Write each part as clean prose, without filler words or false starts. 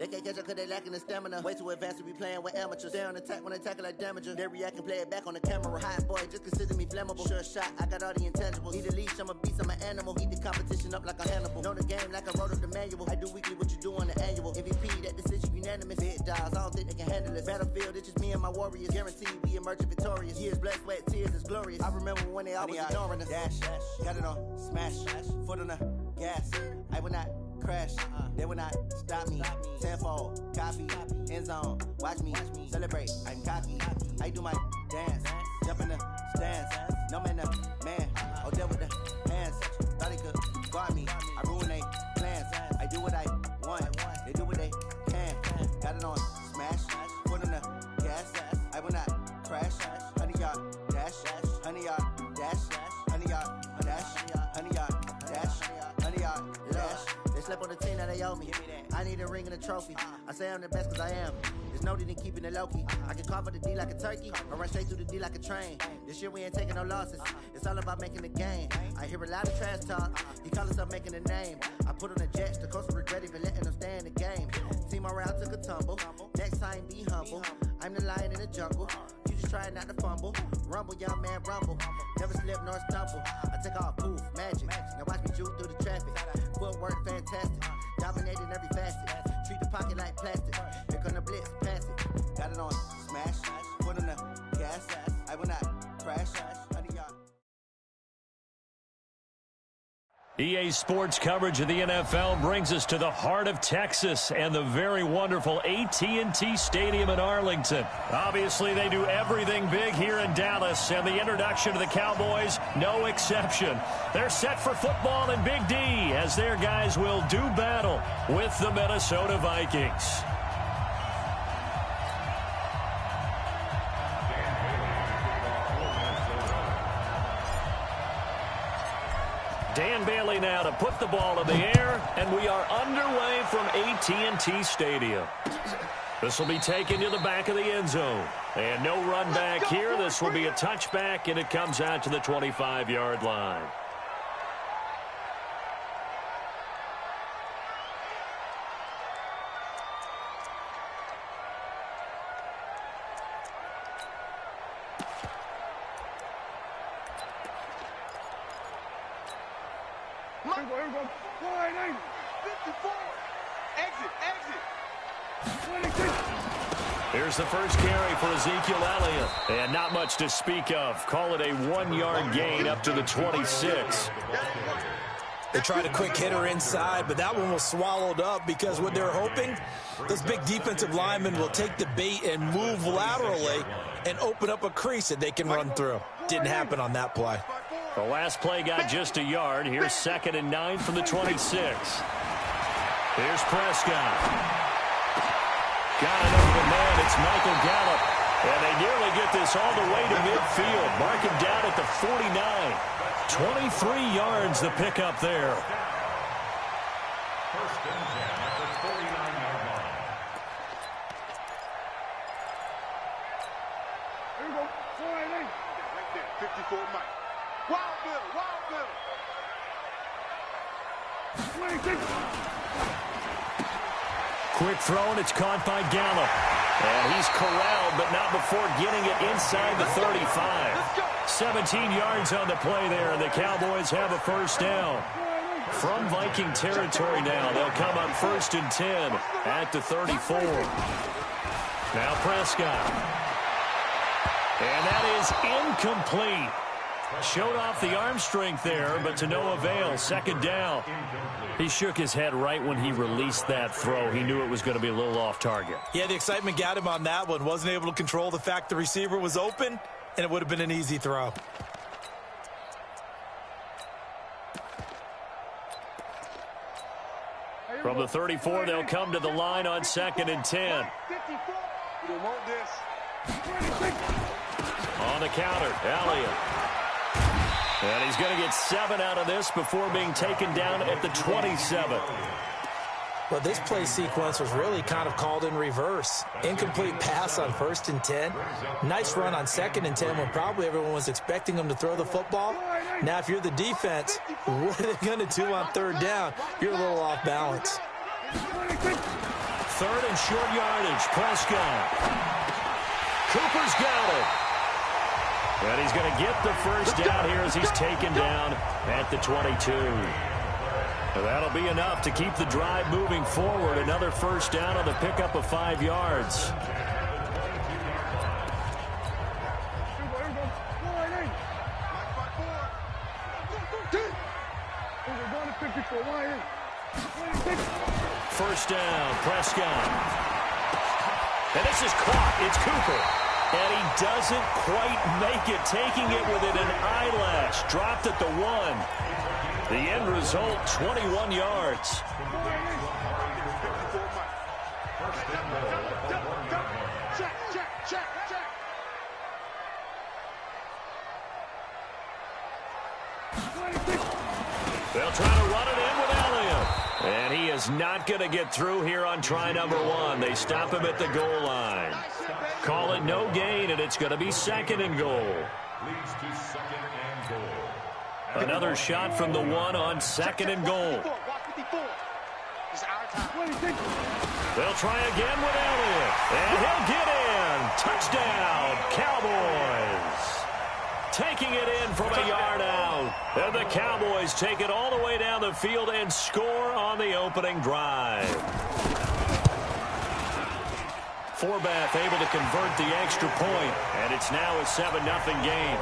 They can't catch up cause they lacking the stamina. Way too advanced to be playing with amateurs. Stay on attack when they tackle like damager. They react and play it back on the camera. Hot boy, just consider me flammable. Sure shot, I got all the intangibles. Need a leash, I'm a beast, I'm an animal. Eat the competition up like a Hannibal. Know the game like I wrote up the manual. I do weekly what you do on the annual. MVP, that decision unanimous. Big dogs, I don't think they can handle it. Battlefield, it's just me and my warriors. Guaranteed we emerging victorious. Years, blood, sweat, tears, it's glorious. I remember when they always ignoring us. Dash, got it on, smash, foot on the gas. I will not crash, they will not stop me. Tenfold, copy, end zone, watch me celebrate. I'm cocky, I do my dance, jump in the stands. No man, man, oh, there with the hands. Thought he could guard me, I ruin they plans. I do what I want, they do what they can. Got it on, smash, foot on the gas. I will not crash, 100-yard dash, 100-yard dash, 100-yard dash, 100-yard dash, 100-yard dash. They slept on the team that they owe me. I need a ring and a trophy. I say I'm the best cause I am. There's no need in keeping it low-key. I can carve up the D like a turkey or run straight through the D like a train. This year we ain't taking no losses. It's all about making the game. I hear a lot of trash talk. He call himself making a name. I put on the Jets. The coach will regret even letting them stay in the game. Team morale took a tumble. Next time be humble. I'm the lion in the jungle. You just try not to fumble. Rumble, young man, rumble. Never slip nor stumble. I take off, poof, magic. Now watch me juke through the traffic. Footwork fantastic. Dominating every facet. Treat the pocket like plastic. Here come the blitz, pass it. Got it on, smash. Foot on the gas. I will not crash. 100-yard. EA Sports coverage of the NFL brings us to the heart of Texas and the very wonderful AT&T Stadium in Arlington. Obviously, they do everything big here in Dallas, and the introduction to the Cowboys, no exception. They're set for football in Big D as their guys will do battle with the Minnesota Vikings. Dan Bailey now to put the ball in the air, and we are underway from AT&T Stadium. This will be taken to the back of the end zone. And no run back here. This will be a touchback, and it comes out to the 25-yard line. Here we go. 54. Exit. 22. Here's the first carry for Ezekiel Elliott. And not much to speak of. Call it a 1-yard gain up to the 26. They tried a quick hitter inside, but that one was swallowed up because what they're hoping, those big defensive linemen will take the bait and move laterally and open up a crease that they can run through. Didn't happen on that play. The last play got just a yard. Here's 2nd and 9 from the 26. Here's Prescott. Got an open man. It's Michael Gallup. And they nearly get this all the way to midfield. Mark him down at the 49. 23 yards the pickup there. First and 10 at the 49-yard line. Here we go. 488. Right there. 54 Mike. Wild Bill. 26. Quick throw, and it's caught by Gallup. And he's corralled, but not before getting it inside the 35. 17 yards on the play there, and the Cowboys have a first down. From Viking territory now, they'll come up 1st and 10 at the 34. Now Prescott. And that is incomplete. Showed off the arm strength there, but to no avail. 2nd down. He shook his head right when he released that throw. He knew it was going to be a little off target. Yeah, the excitement got him on that one. Wasn't able to control the fact the receiver was open, and it would have been an easy throw. From the 34, they'll come to the line on 2nd and 10. On the counter, Elliott. And he's going to get 7 out of this before being taken down at the 27. Well, this play sequence was really kind of called in reverse. Incomplete pass on 1st and 10. Nice run on 2nd and 10 when probably everyone was expecting him to throw the football. Now, if you're the defense, what are they going to do on 3rd down? You're a little off balance. third and short yardage. Prescott. Cooper's got it. And he's going to get the first down here as he's taken down at the 22. That'll be enough to keep the drive moving forward. Another first down on the pickup of 5 yards. First down, Prescott. And this is caught. It's Cooper. And he doesn't quite make it, taking it within an eyelash. Dropped at the 1. The end result, 21 yards. They'll try to run it in with Elliott. And he is not going to get through here on try number 1. They stop him at the goal line. Call it no gain, and it's going to be 2nd and goal. Leads to 2nd and goal. Another shot from the 1 on 2nd and goal. They'll try again with Elliott. And he'll get in. Touchdown, Cowboys. Taking it in from a yard out. And the Cowboys take it all the way down the field and score on the opening drive. Forbath able to convert the extra point, and it's now a 7-0 game.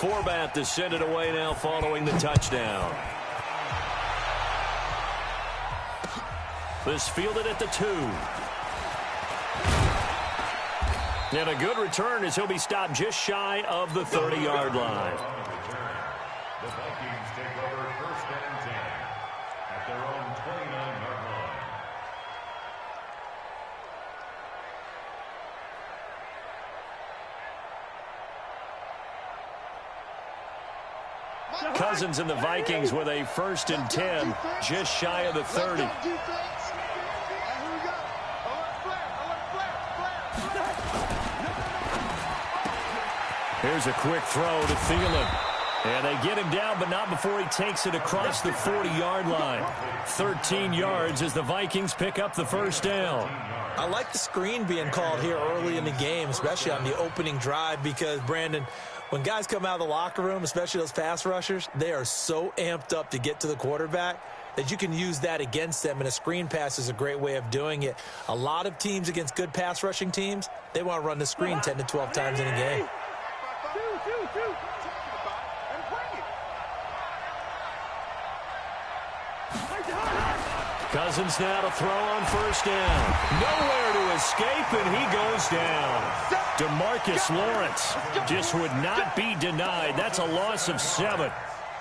Forbath to send it away now following the touchdown. This fielded at the 2. And a good return as he'll be stopped just shy of the 30-yard line. The Vikings take over 1st and 10 at their own 29-yard line. Cousins and the Vikings with a 1st and 10, just shy of the 30. Here's a quick throw to Thielen. And they get him down, but not before he takes it across the 40-yard line. 13 yards as the Vikings pick up the first down. I like the screen being called here early in the game, especially on the opening drive, because, Brandon, when guys come out of the locker room, especially those pass rushers, they are so amped up to get to the quarterback that you can use that against them, and a screen pass is a great way of doing it. A lot of teams against good pass rushing teams, they want to run the screen 10 to 12 times in a game. Cousins now to throw on first down. Nowhere to escape, and he goes down. DeMarcus Lawrence just would not be denied. That's a loss of 7.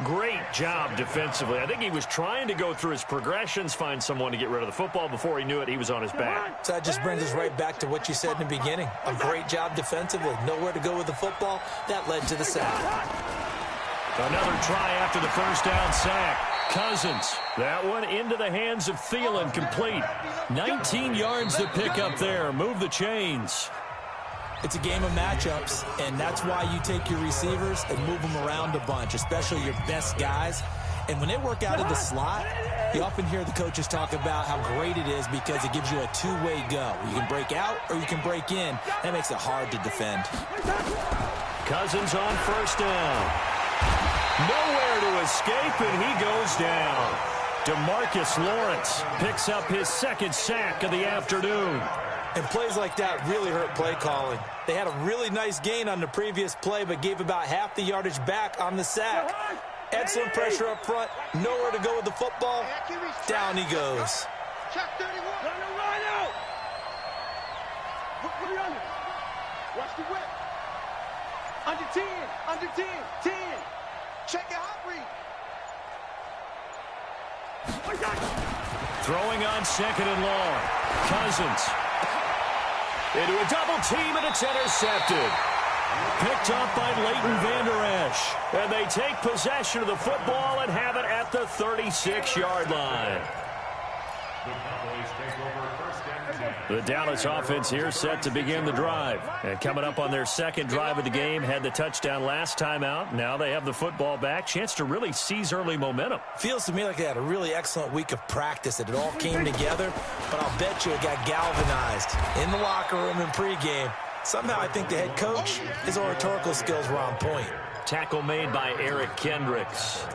Great job defensively. I think he was trying to go through his progressions, find someone to get rid of the football. Before he knew it, he was on his back. So that just brings us right back to what you said in the beginning. A great job defensively. Nowhere to go with the football. That led to the sack. Another try after the first down sack. Cousins, that one into the hands of Thielen, complete. 19 yards to pick up there. Move the chains. It's a game of matchups, and that's why you take your receivers and move them around a bunch, especially your best guys. And when they work out of the slot, you often hear the coaches talk about how great it is because it gives you a two-way go. You can break out or you can break in. That makes it hard to defend. Cousins on first down. Nowhere to escape, and he goes down. DeMarcus Lawrence picks up his second sack of the afternoon. And plays like that really hurt play calling. They had a really nice gain on the previous play, but gave about half the yardage back on the sack. Excellent pressure up front. Nowhere to go with the football. Down he goes. Check 31. Line out. Put it under. Watch the whip. Under 10. Under 10. 10. Check your hot read. Throwing on second and long. Cousins into a double team, and it's intercepted. Picked up by Leighton Vander Esch. And they take possession of the football and have it at the 36-yard line. The Cowboys take over first and 10. The Dallas offense here set to begin the drive. And coming up on their second drive of the game, had the touchdown last time out. Now they have the football back. Chance to really seize early momentum. Feels to me like they had a really excellent week of practice. That it all came together. But I'll bet you it got galvanized in the locker room and pregame. Somehow I think the head coach, his oratorical skills were on point. Tackle made by Eric Kendricks.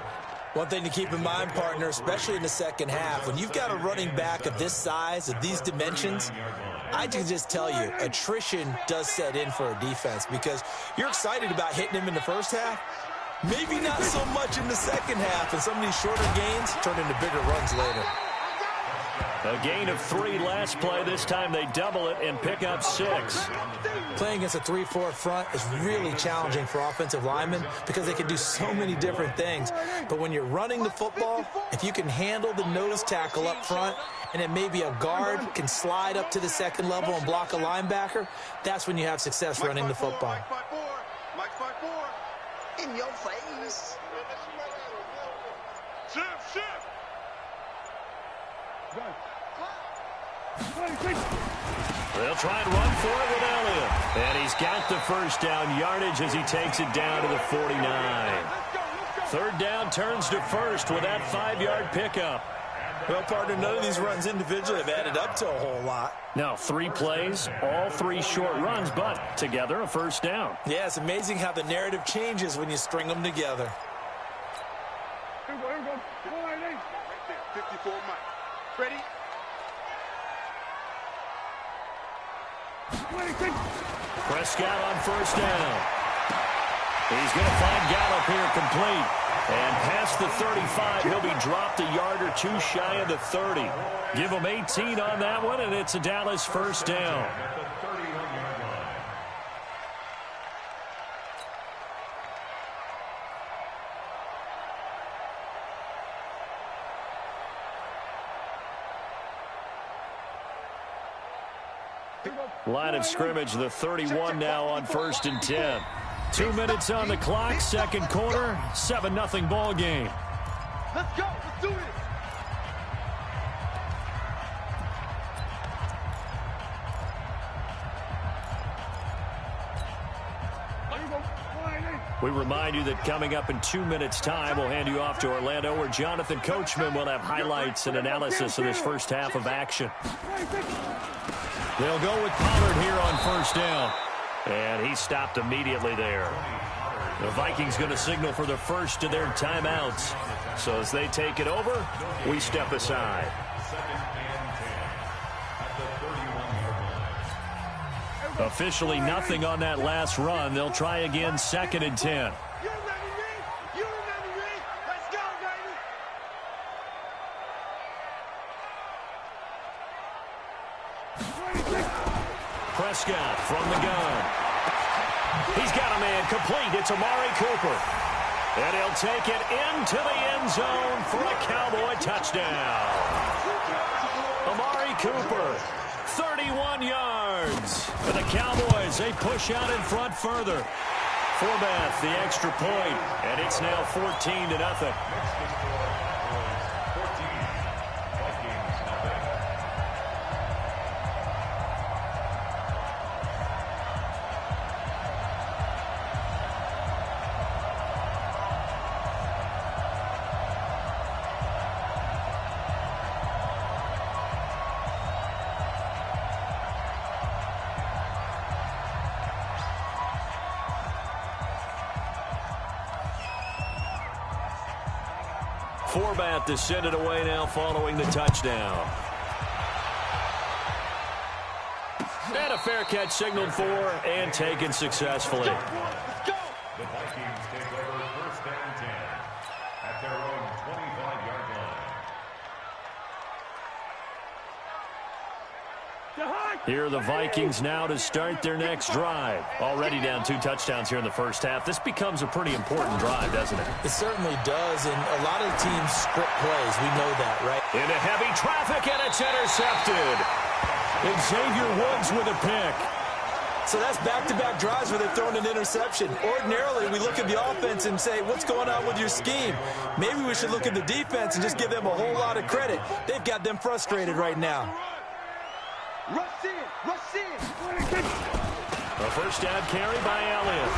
One thing to keep in mind, partner, especially in the second half, when you've got a running back of this size, of these dimensions, I can just tell you, attrition does set in for a defense because you're excited about hitting him in the first half. Maybe not so much in the second half, and some of these shorter gains turn into bigger runs later. A gain of 3 last play. This time they double it and pick up 6. Playing against a 3-4 front is really challenging for offensive linemen because they can do so many different things. But when you're running the football, if you can handle the nose tackle up front and then maybe a guard can slide up to the second level and block a linebacker, that's when you have success running the football. Mike 5-4. In your face. Shift. They'll try and run for it with Elliott. And he's got the first down yardage as he takes it down to the 49. Third down turns to first with that 5-yard pickup. Well, partner, none of these runs individually have added up to a whole lot. Now 3 plays, all 3 short runs, but together a first down. Yeah, it's amazing how the narrative changes when you string them together. Here we go. 54 Mike. Ready? Prescott on first down. He's going to find Gallup here complete. And past the 35, he'll be dropped a yard or 2 shy of the 30. Give him 18 on that one, and it's a Dallas first down. Line of scrimmage, the 31 now on first and 10. 2 minutes on the clock, second quarter, 7-0 ball game. Let's go. Let's do it. We remind you that coming up in 2 minutes' time, we'll hand you off to Orlando, where Jonathan Coachman will have highlights and analysis of this first half of action. They'll go with Pollard here on first down. And he stopped immediately there. The Vikings going to signal for the first of their timeouts. So as they take it over, we step aside. Officially nothing on that last run. They'll try again, second and 10. You ready, Reed? You ready, Reed? Let's go, baby. Prescott from the gun. He's got a man complete. It's Amari Cooper. And he'll take it into the end zone for a Cowboy touchdown. Amari Cooper, 31 yards. For the Cowboys, they push out in front further. Forbath, the extra point, and it's now 14-0. Forbath to send it away now following the touchdown. And a fair catch signaled for and taken successfully. Let's go. The Vikings take over first and 10 at their own 25-yard line. Here are the Vikings now to start their next drive. Already down 2 touchdowns here in the first half. This becomes a pretty important drive, doesn't it? It certainly does, and a lot of teams script plays. We know that, right? Into heavy traffic, and it's intercepted. Xavier Woods with a pick. So that's back-to-back drives where they've thrown an interception. Ordinarily, we look at the offense and say, what's going on with your scheme? Maybe we should look at the defense and just give them a whole lot of credit. They've got them frustrated right now. Rush in, rush in. A first down carry by Elliott.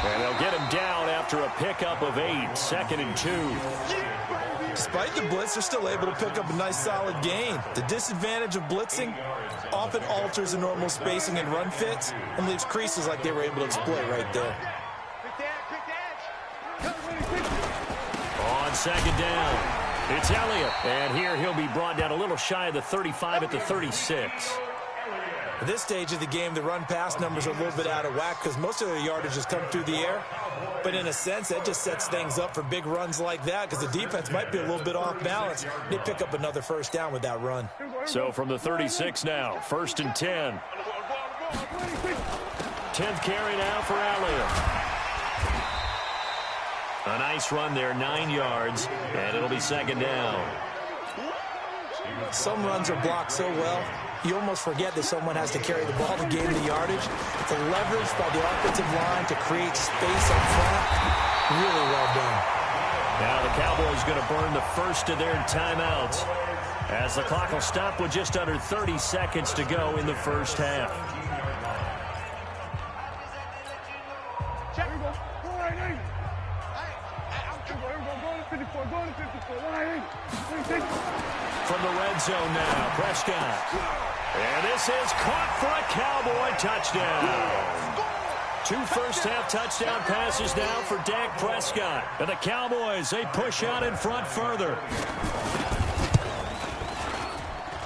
And they'll get him down after a pickup of 8, 2nd and 2. Despite the blitz, they're still able to pick up a nice solid gain. The disadvantage of blitzing often alters the normal spacing and run fits and leaves creases like they were able to exploit right there. On 2nd down, it's Elliott. And here he'll be brought down a little shy of the 35 at the 36. At this stage of the game, the run-pass numbers are a little bit out of whack because most of their yardage has come through the air. But in a sense, that just sets things up for big runs like that because the defense might be a little bit off balance. They pick up another first down with that run. So from the 36 now, 1st and 10. 10th carry now for Elliott. A nice run there, 9 yards, and it'll be 2nd down. Some runs are blocked so well, you almost forget that someone has to carry the ball to gain the yardage. The leverage by the offensive line to create space up front, really well done. Now the Cowboys going to burn the first of their timeouts as the clock will stop with just under 30 seconds to go in the first half. From the red zone now, Prescott. And this is caught for a Cowboy touchdown. 2 first-half touchdown passes now for Dak Prescott. And the Cowboys, they push out in front further.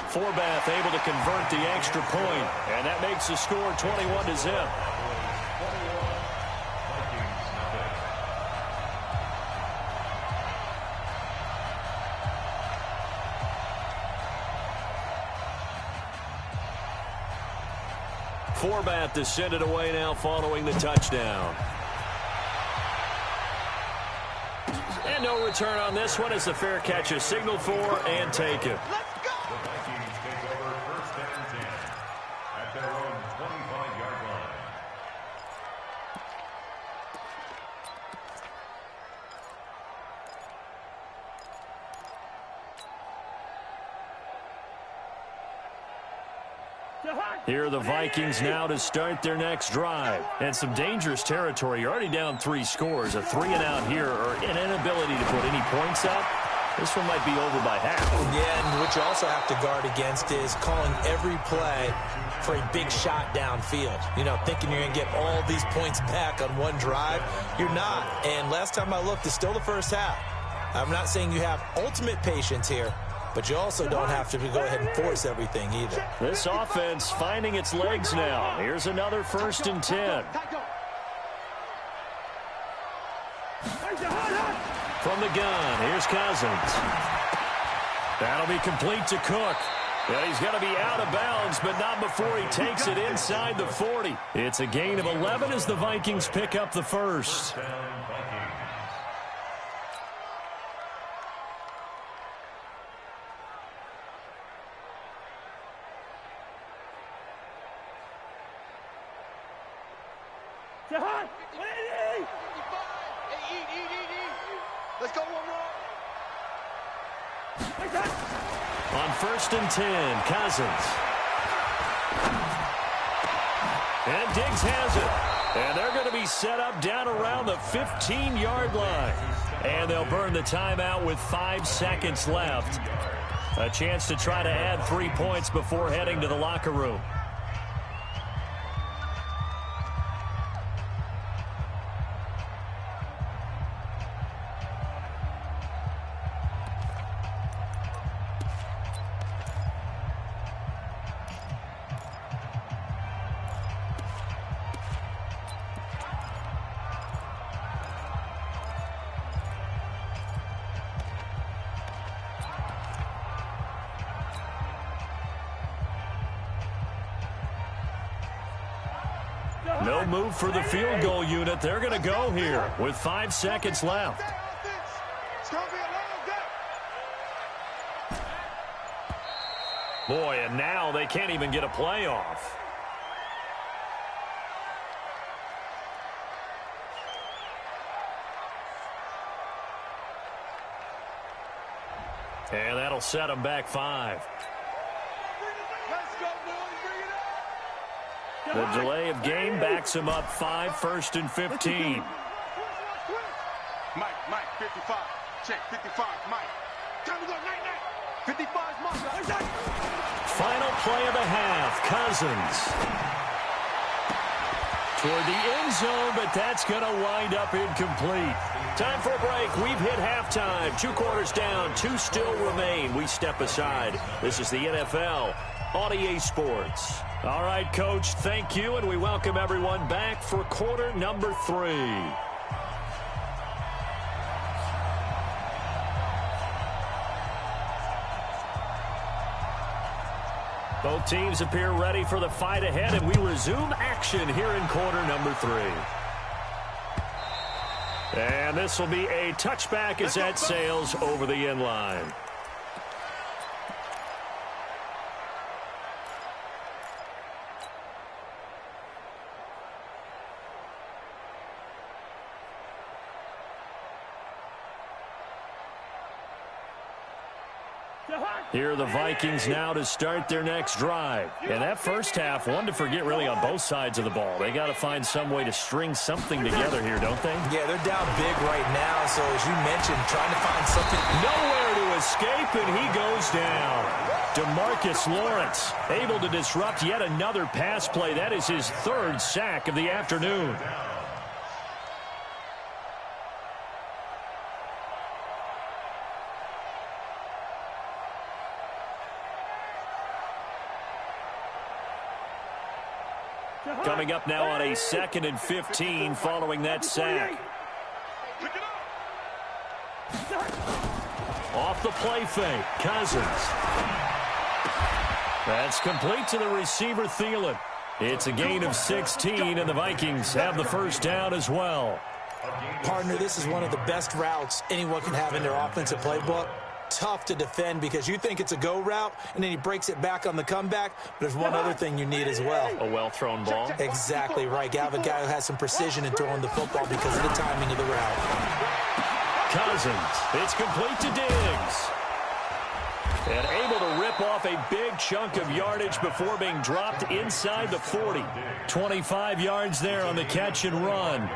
Forbath able to convert the extra point, and that makes the score 21-0. Forbath to send it away now following the touchdown. And no return on this one as the fair catch is signaled for and taken. The Vikings take over 1st and 10 at their own 25-yard line. Here are the Vikings now to start their next drive. And some dangerous territory. You're already down 3 scores. A 3-and-out here or an inability to put any points up. This one might be over by half. Yeah, and what you also have to guard against is calling every play for a big shot downfield. You know, thinking you're going to get all these points back on one drive. You're not. And last time I looked, it's still the first half. I'm not saying you have ultimate patience here, but you also don't have to go ahead and force everything either. This offense finding its legs now. Here's another 1st and 10. From the gun, here's Cousins. That'll be complete to Cook. And he's going to be out of bounds, but not before he takes it inside the 40. It's a gain of 11 as the Vikings pick up the first. Let's go one more. On 1st and 10, Cousins. And Diggs has it. And they're going to be set up down around the 15-yard line. And they'll burn the timeout with 5 seconds left. A chance to try to add 3 points before heading to the locker room. No move for the field goal unit. They're going to go here with 5 seconds left. Boy, and now they can't even get a play off. And that'll set them back 5. Let's go, boys. Bring it up. The delay of game backs them up 5, 1st and 15. Mike, 55. Check, 55, Mike. Time to go, night. 55's Mike. Final play of the half, Cousins. Toward the end zone, but that's going to wind up incomplete. Time for a break. We've hit halftime. 2 quarters down, 2 still remain. We step aside. This is the NFL on EA Sports. All right, Coach, thank you, and we welcome everyone back for quarter number 3. Both teams appear ready for the fight ahead, and we resume action here in quarter number 3. And this will be a touchback as that sails over the end line. Here are the Vikings now to start their next drive. And that first half, one to forget really on both sides of the ball. They got to find some way to string something together here, don't they? Yeah, they're down big right now, so as you mentioned, trying to find something. Nowhere to escape, and he goes down. DeMarcus Lawrence able to disrupt yet another pass play. That is his 3rd sack of the afternoon. Coming up now on a 2nd and 15 following that sack. Off the play fake, Cousins. That's complete to the receiver, Thielen. It's a gain of 16, and the Vikings have the first down as well. Partner, this is one of the best routes anyone can have in their offensive playbook. Tough to defend because you think it's a go route, and then he breaks it back on the comeback. But there's one other thing you need as well. A well-thrown ball. Exactly right. You have a guy who has some precision in throwing the football because of the timing of the route. Cousins. It's complete to Diggs. And able to rip off a big chunk of yardage before being dropped inside the 40. 25 yards there on the catch and run.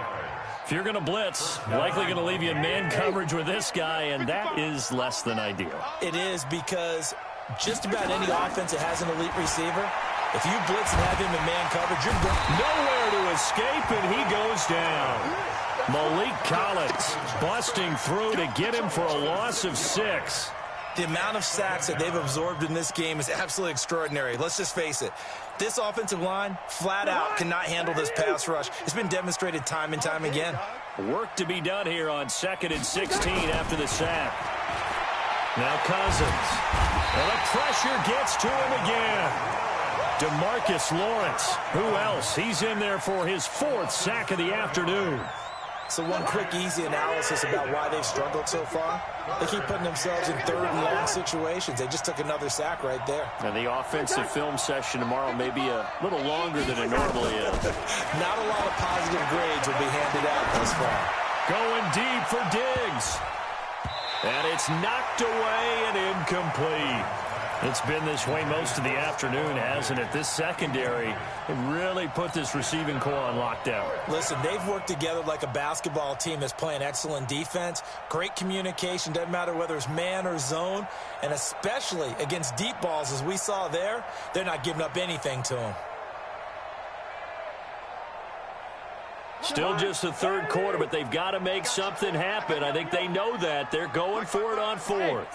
If you're going to blitz, likely going to leave you in man coverage with this guy, and that is less than ideal. It is because just about any offense that has an elite receiver, if you blitz and have him in man coverage, you're nowhere to escape, and he goes down. Malik Collins busting through to get him for a loss of 6. The amount of sacks that they've absorbed in this game is absolutely extraordinary. Let's just face it. This offensive line, flat out, cannot handle this pass rush. It's been demonstrated time and time again. Work to be done here on 2nd and 16 after the sack. Now Cousins. And the pressure gets to him again. DeMarcus Lawrence. Who else? He's in there for his 4th sack of the afternoon. So one quick, easy analysis about why they've struggled so far. They keep putting themselves in 3rd and long situations. They just took another sack right there. And the offensive film session tomorrow may be a little longer than it normally is. Not a lot of positive grades will be handed out thus far. Going deep for Diggs. And it's knocked away and incomplete. It's been this way most of the afternoon, hasn't it? This secondary really put this receiving core on lockdown. Listen, they've worked together like a basketball team that's playing excellent defense. Great communication, doesn't matter whether it's man or zone. And especially against deep balls, as we saw there, they're not giving up anything to them. Still just the 3rd quarter, but they've got to make something happen. I think they know that. They're going for it on 4th.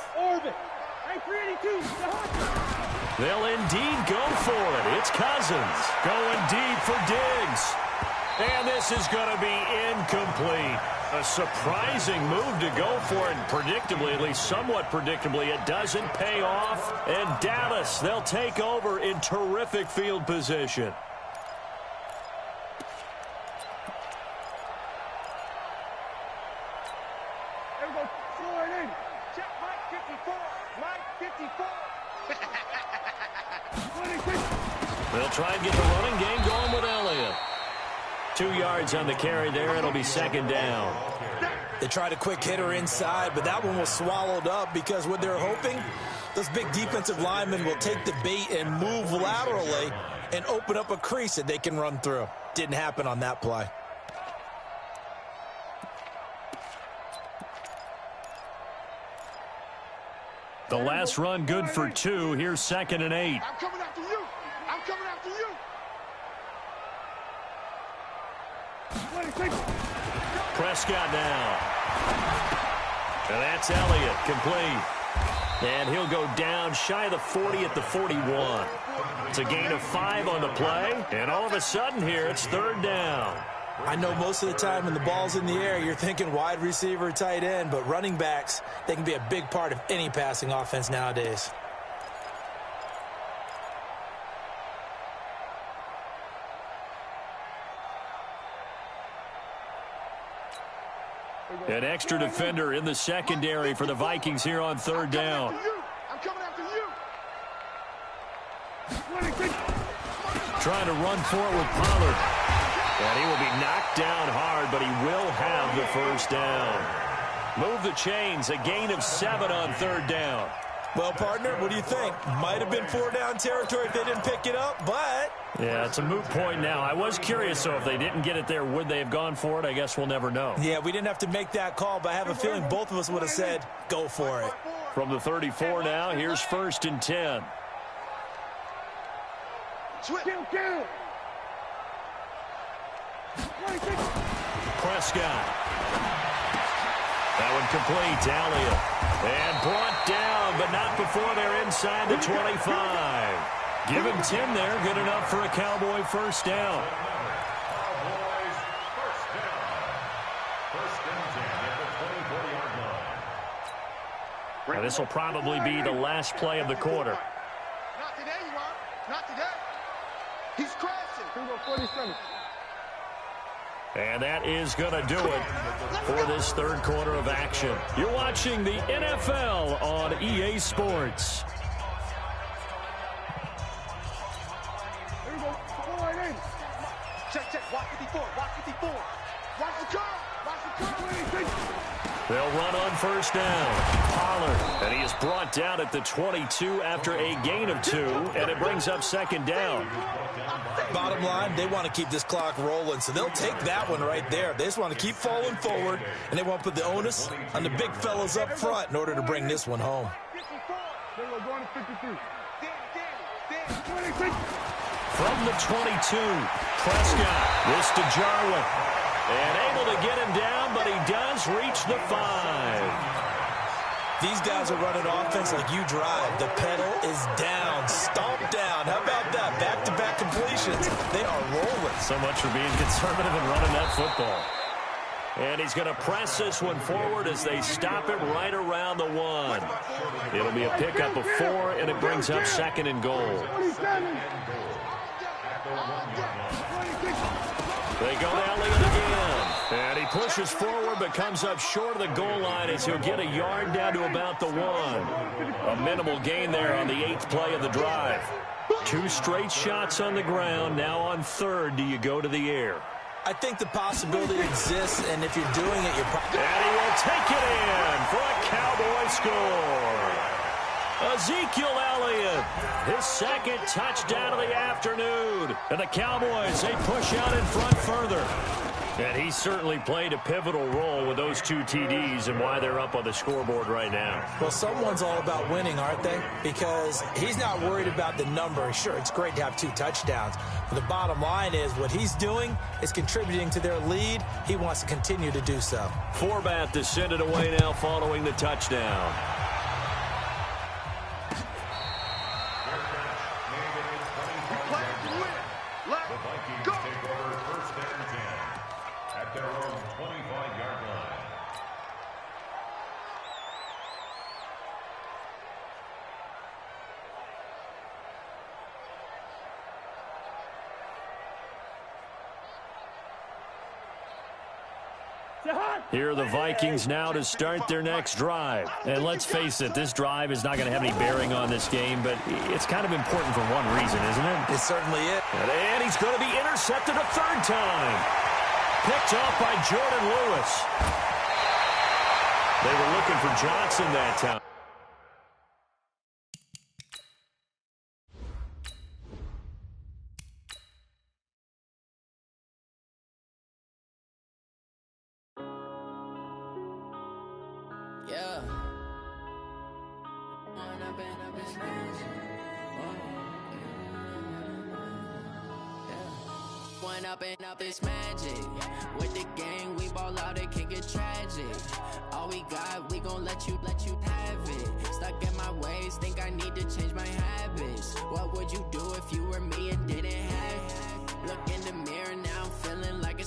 They'll indeed go for it. It's Cousins going deep for Diggs. And this is going to be incomplete. A surprising move to go for it. Predictably, at least somewhat predictably, it doesn't pay off. And Dallas, they'll take over in terrific field position. They'll try and get the running game going with Elliott. 2 yards on the carry there. It'll be 2nd down. They tried a quick hitter inside, but that one was swallowed up because what they're hoping, those big defensive linemen will take the bait and move laterally and open up a crease that they can run through. Didn't happen on that play. The last run good for 2. Here's 2nd and 8. I'm coming after you. I'm coming after you. Prescott now. And that's Elliott, complete. And he'll go down shy of the 40 at the 41. It's a gain of 5 on the play. And all of a sudden here, it's 3rd down. I know most of the time when the ball's in the air, you're thinking wide receiver, tight end, but running backs, they can be a big part of any passing offense nowadays. An extra defender in the secondary for the Vikings here on 3rd down. I'm coming after you. Trying to run for it with Pollard. And he will be knocked down hard, but he will have the 1st down. Move the chains, a gain of 7 on 3rd down. Well, partner, what do you think? Might have been 4-down territory if they didn't pick it up, but... Yeah, it's a moot point now. I was curious, so if they didn't get it there, would they have gone for it? I guess we'll never know. Yeah, we didn't have to make that call, but I have a feeling both of us would have said, go for it. From the 34 now, here's 1st and 10. Prescott. That one complete to Elliott. And brought down, but not before they're inside the 25. Give him 10 there. Good enough for a Cowboy 1st down. Cowboys first down. 1st and 10 at the 24-yard line. Now, this will probably be the last play of the quarter. Not today, you are. Not today. He's crashing. 47. And that is going to do it for this 3rd quarter of action. You're watching the NFL on EA Sports. Here we go. Go right in. Check. Watch 54. Watch 54. Watch the car. Watch the car. They'll run on 1st down. Pollard. And he is brought down at the 22 after a gain of 2. And it brings up 2nd down. Bottom line, they want to keep this clock rolling, so they'll take that one right there. They just want to keep falling forward, and they want to put the onus on the big fellas up front in order to bring this one home. From the 22, Prescott. This to Jarwin. And able to get him down, but he does reach the 5. These guys are running offense like you drive. The pedal is down, stomped down. How about that? Back-to-back completions. They are rolling. So much for being conservative and running that football. And he's going to press this one forward as they stop it right around the 1. It'll be a pickup of 4, and it brings up 2nd and goal. They go to Elliott again. And he pushes forward but comes up short of the goal line as he'll get a yard down to about the 1. A minimal gain there on the 8th play of the drive. 2 straight shots on the ground. Now on 3rd, do you go to the air? I think the possibility exists, and if you're doing it, you're probably... And he will take it in for a Cowboy score. Ezekiel Elliott, his 2nd touchdown of the afternoon. And the Cowboys, they push out in front further. And he certainly played a pivotal role with those 2 TDs and why they're up on the scoreboard right now. Well, someone's all about winning, aren't they? Because he's not worried about the number. Sure, it's great to have 2 touchdowns. But the bottom line is what he's doing is contributing to their lead. He wants to continue to do so. Forbath to send it away now following the touchdown. The Vikings take over 1st and 10 at their own 25-yard line. Here are the Vikings now to start their next drive. And let's face it, this drive is not going to have any bearing on this game, but it's kind of important for one reason, isn't it? It's certainly it. And he's going to be intercepted a 3rd time. Picked off by Jordan Lewis. They were looking for Johnson that time. Yeah. One up and up is magic. With the gang, we ball out, it can get tragic. All we got, we gon' let you have it. Stuck in my ways, think I need to change my habits. What would you do if you were me and didn't have it? Look in the mirror, now I'm feeling like a